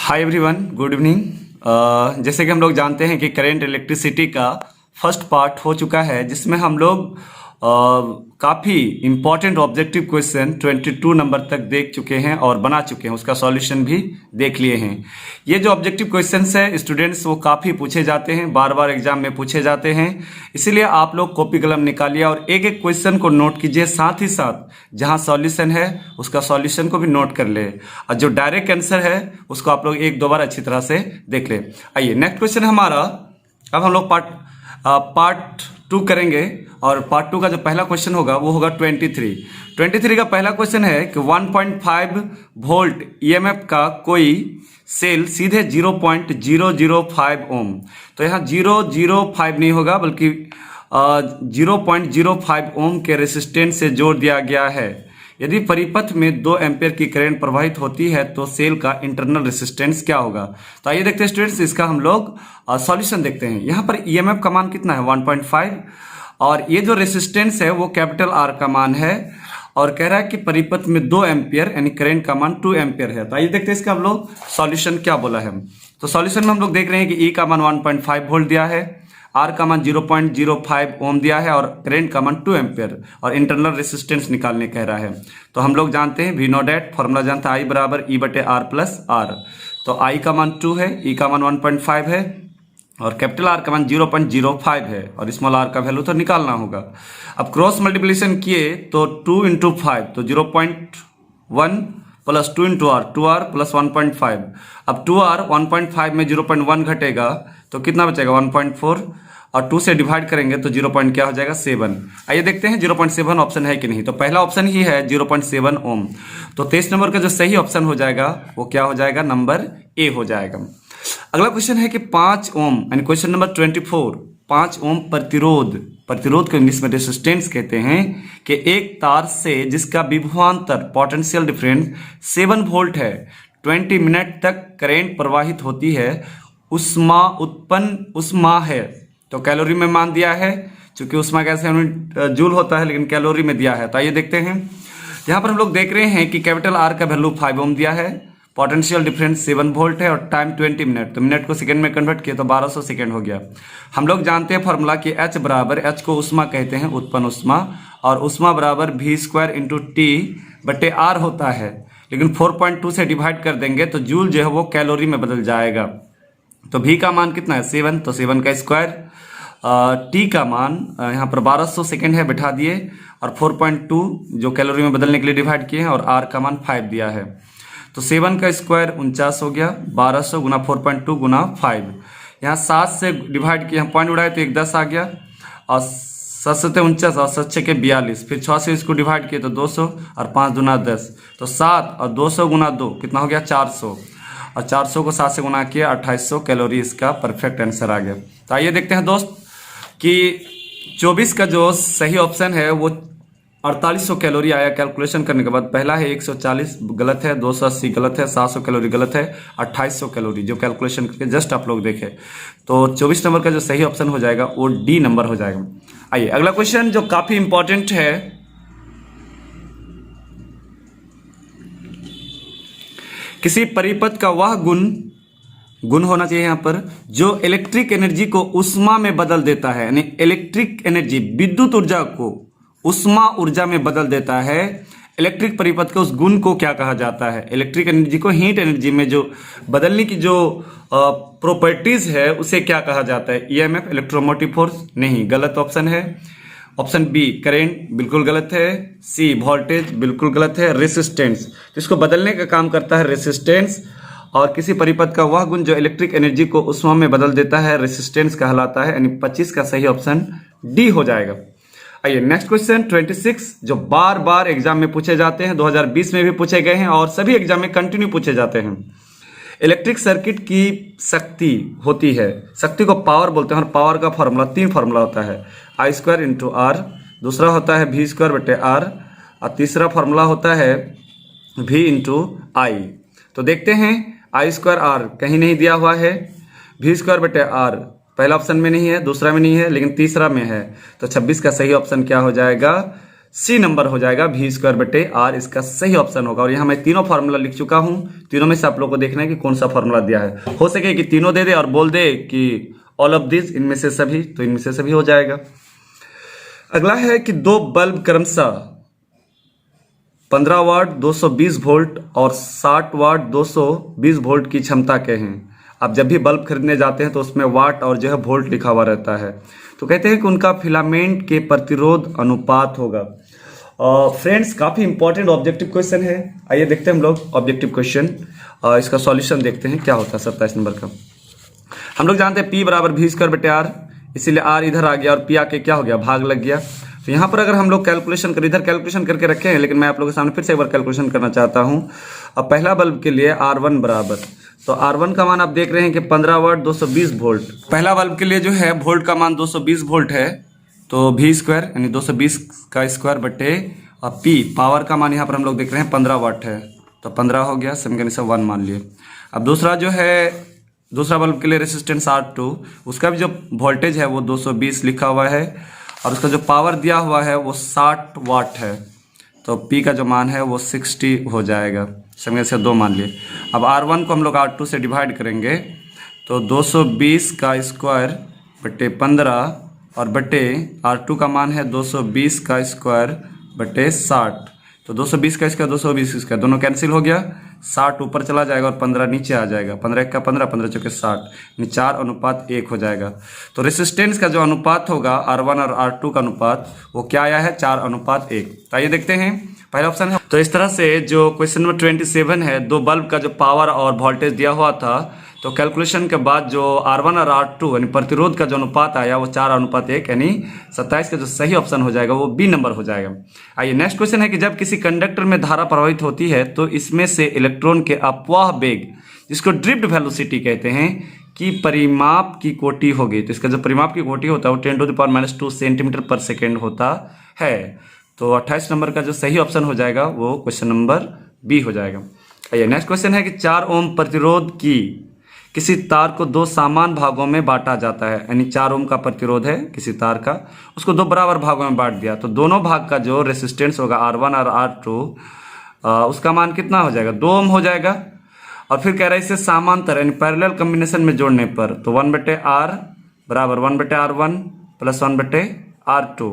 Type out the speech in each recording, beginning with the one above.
Hi everyone, good evening. जैसे कि हम लोग जानते हैं कि करेंट इलेक्ट्रिसिटी का फर्स्ट पार्ट हो चुका है, जिसमें हम लोग काफ़ी इम्पॉर्टेंट ऑब्जेक्टिव क्वेश्चन 22 नंबर तक देख चुके हैं और बना चुके हैं, उसका सॉल्यूशन भी देख लिए हैं। ये जो ऑब्जेक्टिव क्वेश्चंस है स्टूडेंट्स, वो काफ़ी पूछे जाते हैं, बार बार एग्जाम में पूछे जाते हैं। इसीलिए आप लोग कॉपी कलम निकालिए और एक एक क्वेश्चन को नोट कीजिए, साथ ही साथ जहाँ सॉल्यूशन है उसका सॉल्यूशन को भी नोट कर ले, और जो डायरेक्ट आंसर है उसको आप लोग एक दो बार अच्छी तरह से देख ले। आइए नेक्स्ट क्वेश्चन हमारा, अब हम लोग पार्ट 2 करेंगे, और पार्ट 2 का जो पहला क्वेश्चन होगा वो होगा 23 का पहला क्वेश्चन है कि 1.5 वोल्ट ईएमएफ का कोई सेल सीधे 0.005 ओम, तो यहाँ 005 नहीं होगा बल्कि 0.05 ओम के रेसिस्टेंस से जोड़ दिया गया है। यदि परिपथ में 2 एम्पियर की करंट प्रवाहित होती है तो सेल का इंटरनल रेसिस्टेंस क्या होगा। तो आइए देखते हैं स्टूडेंट्स, इसका हम लोग सॉल्यूशन देखते हैं। यहाँ पर ईएमएफ का मान कितना है 1.5, और ये जो रेसिस्टेंस है वो कैपिटल आर का मान है, और कह रहा है कि परिपथ में 2 एम्पियर यानी करंट का मान 2 एम्पियर है। तो आइए देखते हैं इसका हम लोग सॉल्यूशन क्या बोला है। तो सॉल्यूशन में हम लोग देख रहे हैं कि ई का मान 1.5 वोल्ट दिया है, आर का मान 0.05 ओम दिया है, और करंट का मान 2 एम्पियर, और इंटरनल रेसिस्टेंस निकालने कह रहा है। तो हम लोग जानते हैं वी नो डैट, फॉर्मूला जानते हैं आई बराबर ई बटे आर प्लस आर। तो आई का मान 2 है, ई का मान 1.5 है, और कैपिटल आर का मान 0.05 है, और स्मॉल आर का वैल्यू तो निकालना होगा। अब क्रॉस मल्टीप्लिकेशन किए तो 2 इंटू 5 तो 0.1 plus 2 into are 2r plus 1.5। अब 2r 1.5 में 0.1 घटेगा तो कितना बचेगा 1.4, और 2 से डिवाइड करेंगे तो 0. क्या हो जाएगा 7। आइए देखते हैं 0.7 ऑप्शन है कि नहीं। तो पहला ऑप्शन ही है 0.7 ओम। तो 23 नंबर का जो सही ऑप्शन हो जाएगा वो क्या हो जाएगा, नंबर ए हो जाएगा। अगला क्वेश्चन है कि 5 ओम यानी क्वेश्चन नंबर 24, 5 ओम प्रतिरोध को इंग्लिश में रेसिस्टेंस कहते हैं, कि एक तार से जिसका विभवांतर पोटेंशियल डिफरेंस 7 वोल्ट है 20 मिनट तक करंट प्रवाहित होती है, उष्मा है। तो कैलोरी में मान दिया है, क्योंकि उष्मा कैसे यूनिट जूल होता है, लेकिन कैलोरी में दिया है। तो आइए देखते हैं। यहाँ पर हम लोग देख रहे हैं कि कैपिटल आर का वैल्यू 5 ओम दिया है, पोटेंशियल डिफरेंस 7 वोल्ट है, और टाइम 20 मिनट, तो मिनट को सेकंड में कन्वर्ट किया तो 1200 सेकंड हो गया। हम लोग जानते हैं फॉर्मूला कि H बराबर, H को उष्मा कहते हैं, उत्पन्न उष्मा, और उष्मा बराबर v² इंटू टी बटे आर होता है, लेकिन 4.2 से डिवाइड कर देंगे तो जूल जो है वो कैलोरी में बदल जाएगा। तो v का मान कितना है 7, तो 7 का स्क्वायर, टी का मान यहाँ पर 1200 सेकेंड है, बैठा दिए, और 4.2 जो कैलोरी में बदलने के लिए डिवाइड किए हैं, और आर का मान 5 दिया है। तो 7 का स्क्वायर 49 हो गया, 1200 गुना 4.2 गुना 5, यहाँ 7 से डिवाइड किया, पॉइंट उड़ाए तो 1 10 आ गया, और 7 से 49 और 7 के 42, फिर 6 से इसको डिवाइड किए तो 200, और 5 दूना 10, तो 7 और 200 गुना 2 कितना हो गया 400, और 400 को 7 से गुना किया 2800 कैलोरी, इसका परफेक्ट आंसर आ गया। तो आइए देखते हैं दोस्त कि 24 का जो सही ऑप्शन है वो 4800 कैलोरी आया कैलकुलेशन करने के बाद। पहला है 140 गलत है, 280 गलत है, 700 कैलोरी गलत है, 2800 कैलोरी जो कैलकुलेशन करके जस्ट आप लोग देखें। तो 24 नंबर का जो सही ऑप्शन हो जाएगा वो डी नंबर हो जाएगा। आइए अगला क्वेश्चन जो काफी इंपॉर्टेंट है, किसी परिपथ का वह गुण होना चाहिए यहाँ पर जो इलेक्ट्रिक एनर्जी को उष्मा में बदल देता है, यानी इलेक्ट्रिक एनर्जी विद्युत ऊर्जा को उष्मा ऊर्जा में बदल देता है। इलेक्ट्रिक परिपथ के उस गुण को क्या कहा जाता है, इलेक्ट्रिक एनर्जी को हीट एनर्जी में जो बदलने की जो प्रॉपर्टीज है उसे क्या कहा जाता है। ईएमएफ, इलेक्ट्रोमोटिव फोर्स, नहीं, गलत ऑप्शन है। ऑप्शन बी करंट, बिल्कुल गलत है। सी वोल्टेज, बिल्कुल गलत है। रेसिस्टेंस, जिसको बदलने का काम करता है रेसिस्टेंस, और किसी परिपथ का वह गुण जो इलेक्ट्रिक एनर्जी को उष्मा में बदल देता है रेसिस्टेंस कहलाता है, यानी 25 का सही ऑप्शन डी हो जाएगा। आइए नेक्स्ट क्वेश्चन 26 जो बार बार एग्जाम में पूछे जाते हैं, 2020 में भी पूछे गए हैं, और सभी एग्जाम में कंटिन्यू पूछे जाते हैं। इलेक्ट्रिक सर्किट की शक्ति होती है, शक्ति को पावर बोलते हैं, और पावर का फॉर्मूला 3 फॉर्मूला होता है, I² इंटू आर, दूसरा होता है v² बटे आर, और तीसरा फॉर्मूला होता है v इंटू आई। तो देखते हैं I² आर कहीं नहीं दिया हुआ है, v² बटे आर पहला ऑप्शन में नहीं है, दूसरा में नहीं है, लेकिन तीसरा में है। तो 26 का सही ऑप्शन क्या हो जाएगा, सी नंबर हो जाएगा V स्क्वायर बटे R, इसका सही ऑप्शन होगा। और यहाँ मैं तीनों फार्मूला लिख चुका हूं, तीनों में से आप लोग को देखना है कि कौन सा फार्मूला दिया है। हो सके कि तीनों दे दे और बोल दे कि ऑल ऑफ दिस, इनमें से सभी, तो इनमें से सभी हो जाएगा। अगला है कि दो बल्ब क्रमशः 15 वाट 220 वोल्ट और 60 वाट 220 वोल्ट की क्षमता के हैं। आप जब भी बल्ब खरीदने जाते हैं तो उसमें वाट और जो है वोल्ट लिखा हुआ रहता है। तो कहते हैं कि उनका फिलामेंट के प्रतिरोध अनुपात होगा। फ्रेंड्स, काफी इंपॉर्टेंट ऑब्जेक्टिव क्वेश्चन है। आइए देखते हैं हम लोग ऑब्जेक्टिव क्वेश्चन, इसका सॉल्यूशन देखते हैं क्या होता है 27 नंबर का। हम लोग जानते हैं P बराबर V स्क्वायर बटे R, इसीलिए R इधर आ गया और P आके क्या हो गया, भाग लग गया। तो यहाँ पर अगर हम लोग कैलकुलेशन करें, इधर कैलकुलेशन करके रखे हैं, लेकिन मैं आप लोगों के सामने फिर से एक बार कैलकुलेशन करना चाहता हूँ। अब पहला बल्ब के लिए R1 बराबर, तो R1 का मान आप देख रहे हैं कि 15 वाट 220 वोल्ट। पहला बल्ब के लिए जो है वोल्ट का मान 220 वोल्ट है, तो V स्क्वायर यानी 220 का स्क्वायर बटे और P पावर का मान यहाँ पर हम लोग देख रहे हैं 15 वाट है, तो 15 हो गया, समीकरण से 1 मान लिए। अब दूसरा जो है, दूसरा बल्ब के लिए रेसिस्टेंस R2, उसका भी जो वोल्टेज है वो 220 लिखा हुआ है और उसका जो पावर दिया हुआ है वो 60 वाट है, तो P का जो मान है वो 60 हो जाएगा, समीकरण से 2 मान लिए। अब R1 को हम लोग R2 से डिवाइड करेंगे, तो 220 का स्क्वायर बटे 15 और बटे R2 का मान है 220 का स्क्वायर बटे 60, तो 220 का स्क्वायर 220 का स्क्वायर दोनों कैंसिल हो गया, 60 ऊपर चला जाएगा और 15 नीचे आ जाएगा, 15 एक का 15, 15 चौके 60, यानी 4:1 हो जाएगा। तो रेसिस्टेंस का जो अनुपात होगा R1 और R2 का अनुपात वो क्या आया है, 4:1। तो आइए देखते हैं पहला ऑप्शन है। तो इस तरह से जो क्वेश्चन नंबर 27 है, दो बल्ब का जो पावर और वोल्टेज दिया हुआ था, तो कैलकुलेशन के बाद जो R1 और R2 यानी प्रतिरोध का जो अनुपात आया वो 4:1, यानी 27 का जो सही ऑप्शन हो जाएगा वो B नंबर हो जाएगा। आइए नेक्स्ट क्वेश्चन है कि जब किसी कंडक्टर में धारा प्रवाहित होती है तो इसमें से इलेक्ट्रॉन के अपवाह वेग, जिसको ड्रिफ्ट वेलोसिटी कहते हैं, की परिमाप की कोटि होगी। तो इसका जो परिमाप की कोटि होता है वो 10⁻² सेंटीमीटर पर सेकेंड होता है। तो 28 नंबर का जो सही ऑप्शन हो जाएगा वो क्वेश्चन नंबर B हो जाएगा। आइए नेक्स्ट क्वेश्चन है कि 4 ओम प्रतिरोध की किसी तार को दो समान भागों में बांटा जाता है, यानी 4 ओम का प्रतिरोध है किसी तार का, उसको दो बराबर भागों में बांट दिया, तो दोनों भाग का जो रेसिस्टेंस होगा R1 और R2, उसका मान कितना हो जाएगा, 2 ओम हो जाएगा। और फिर कह रहा है इसे समांतर यानी पैरेलल कॉम्बिनेशन में जोड़ने पर, तो 1/R बराबर 1/R1 प्लस 1/R2,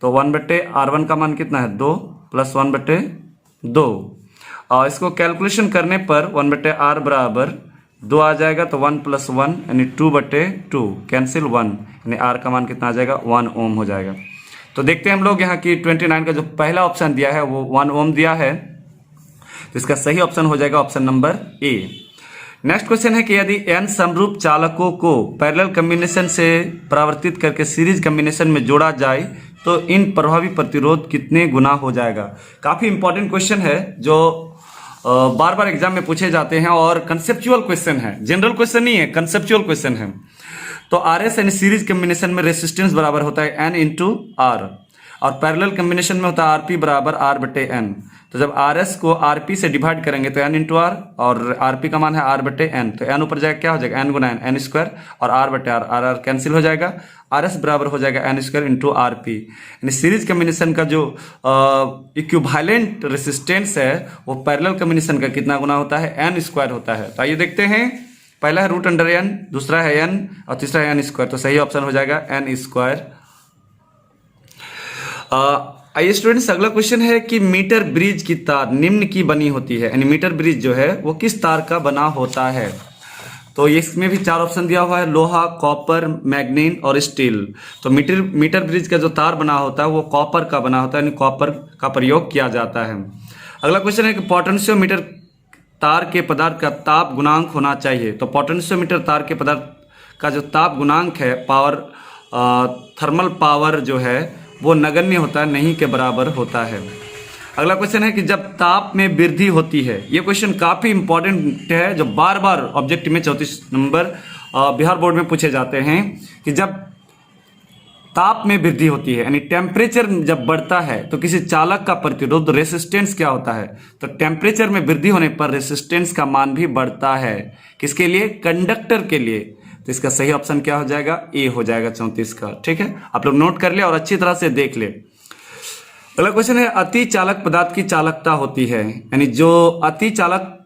तो 1/R1 का मान कितना है 2 प्लस 1/2, और इसको कैलकुलेशन करने पर 1/R बराबर 2 आ जाएगा, तो 1 + 1 यानी 2/2 कैंसिल 1, यानी R का मान कितना आ जाएगा 1 ओम हो जाएगा। तो देखते हैं हम लोग यहाँ की 29 का जो पहला ऑप्शन दिया है वो 1 ओम दिया है, तो इसका सही ऑप्शन हो जाएगा option number A। Next question है कि यदि n समरूप चालकों को पैरेलल कॉम्बिनेशन से परावर्तित करके सीरीज कॉम्बिनेशन में जोड़ा जाए तो इन प्रभावी प्रतिरोध कितने गुना हो जाएगा। काफी इंपॉर्टेंट क्वेश्चन है जो बार बार एग्जाम में पूछे जाते हैं और कंसेप्चुअल क्वेश्चन है, जनरल क्वेश्चन नहीं है, कंसेप्चुअल क्वेश्चन है। तो RS यानी सीरीज कॉम्बिनेशन में रेसिस्टेंस बराबर होता है N × R और पैरेलल कॉम्बिनेशन में होता है RP बराबर R/N। तो जब RS को RP से डिवाइड करेंगे तो N × R और RP का मान है R/N, तो N ऊपर जाएगा क्या हो जाएगा N × N स्क्वायर और R/R कैंसिल हो जाएगा, RS बराबर हो जाएगा N² × RP। यानी सीरीज कॉम्बिनेशन का जो इक्विवेलेंट रेसिस्टेंस है वो पैरेलल कॉम्बिनेशन का कितना गुना होता है, N² होता है। तो आइए देखते हैं, पहला है √N, दूसरा है N और तीसरा है N², तो सही ऑप्शन हो जाएगा N²। आइए स्टूडेंट्स, अगला क्वेश्चन है कि मीटर ब्रिज की तार निम्न की बनी होती है, यानी मीटर ब्रिज जो है वो किस तार का बना होता है। तो इसमें भी 4 ऑप्शन दिया हुआ है, लोहा, कॉपर, मैग्नीन और स्टील। तो मीटर ब्रिज का जो तार बना होता है वो कॉपर का बना होता है, यानी कॉपर का प्रयोग किया जाता है। अगला क्वेश्चन है कि पोटेंशियोमीटर तार के पदार्थ का ताप गुणांक होना चाहिए। तो पोटेंशियोमीटर तार के पदार्थ का जो ताप गुणांक है, पावर थर्मल पावर जो है वो नगण्य होता है, नहीं के बराबर होता है। अगला क्वेश्चन है कि जब ताप में वृद्धि होती है, ये क्वेश्चन काफी इंपॉर्टेंट है जो बार बार ऑब्जेक्टिव में 34 नंबर बिहार बोर्ड में पूछे जाते हैं कि जब ताप में वृद्धि होती है यानी टेम्परेचर जब बढ़ता है तो किसी चालक का प्रतिरोध रेसिस्टेंस क्या होता है। तो टेम्परेचर में वृद्धि होने पर रेसिस्टेंस का मान भी बढ़ता है, किसके लिए, कंडक्टर के लिए। तो इसका सही ऑप्शन क्या हो जाएगा, ए हो जाएगा 34 का। ठीक है, आप लोग नोट कर ले और अच्छी तरह से देख ले। अगला क्वेश्चन है, अति चालक पदार्थ की चालकता होती है, यानी जो अति चालक,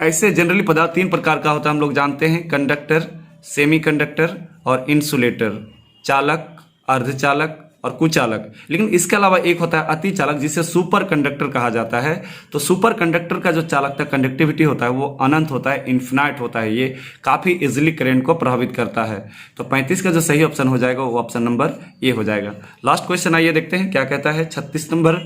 ऐसे जनरली पदार्थ तीन प्रकार का होता है, हम लोग जानते हैं, कंडक्टर, सेमी कंडक्टर और इंसुलेटर। चालक, अर्धचालक और कुचालक। लेकिन इसके अलावा एक होता है अति चालक, जिसे सुपर कंडक्टर कहा जाता है। तो सुपर कंडक्टर का जो चालकता, कंडक्टिविटी होता है, वो अनंत होता है, इन्फिनाइट होता है। ये काफी इजिली करंट को प्रभावित करता है। तो 35 का जो सही ऑप्शन हो जाएगा वो ऑप्शन नंबर ए हो जाएगा। लास्ट क्वेश्चन आइए देखते हैं क्या कहता है। 36 नंबर,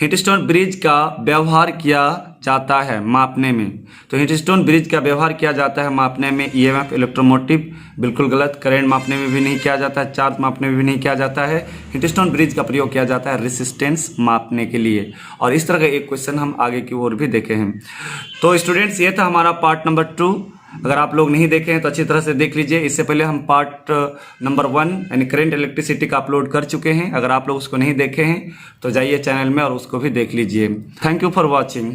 हीटस्टोन ब्रिज का व्यवहार किया जाता है मापने में। तो हीटस्टोन ब्रिज का व्यवहार किया जाता है मापने में। ईएमएफ, इलेक्ट्रोमोटिव, बिल्कुल गलत। करंट मापने में भी नहीं किया जाता है, चार्ज मापने में भी नहीं किया जाता है। हीटस्टोन ब्रिज का प्रयोग किया जाता है रेसिस्टेंस मापने के लिए। और इस तरह का एक क्वेश्चन हम आगे की ओर भी देखे हैं। तो स्टूडेंट्स, ये था हमारा पार्ट नंबर 2। अगर आप लोग नहीं देखे हैं तो अच्छी तरह से देख लीजिए। इससे पहले हम पार्ट नंबर 1 यानी करंट इलेक्ट्रिसिटी का अपलोड कर चुके हैं। अगर आप लोग उसको नहीं देखे हैं तो जाइए चैनल में और उसको भी देख लीजिए। Thank you for watching.